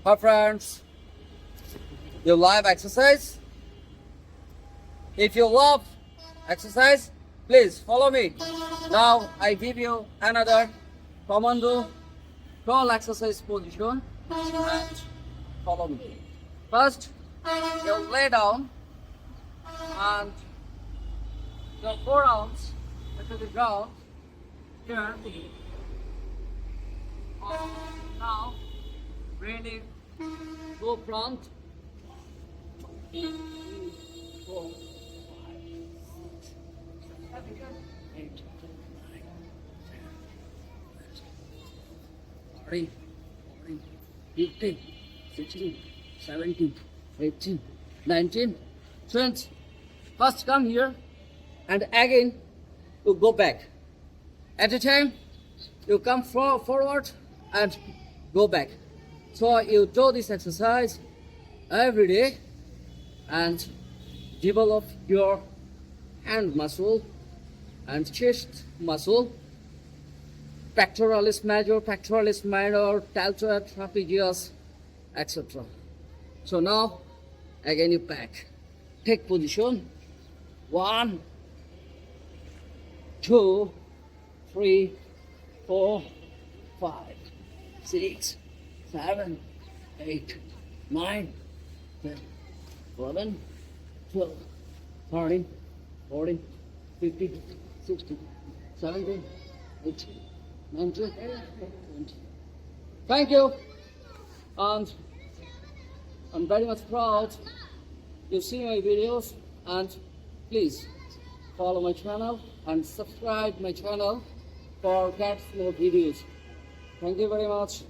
Hi friends, you love exercise? If you love exercise, please follow me. Now I give you another Commando Crawl Exercise position and follow me. First, you lay down and your forearms into the ground here. Now, really go front. 2, 3, 4, 5, 6, 7, 8, 9, 10, 11, 14, 15, 16, 17, 18, 19, 20. First come here and again you go back. At a time you come forward and go back. So you do this exercise every day and develop your hand muscle and chest muscle, pectoralis major, pectoralis minor, deltoid, trapezius, etc. So now again you back. Take position. 1, 2, 3, 4, 5, 6, 7, 8, 9, 10, 11, 12, 13, 14, 15, 16, 17, 18, 19, 20. Thank you. And I'm very much proud you see my videos, and please follow my channel and subscribe my channel for get more videos. Thank you very much.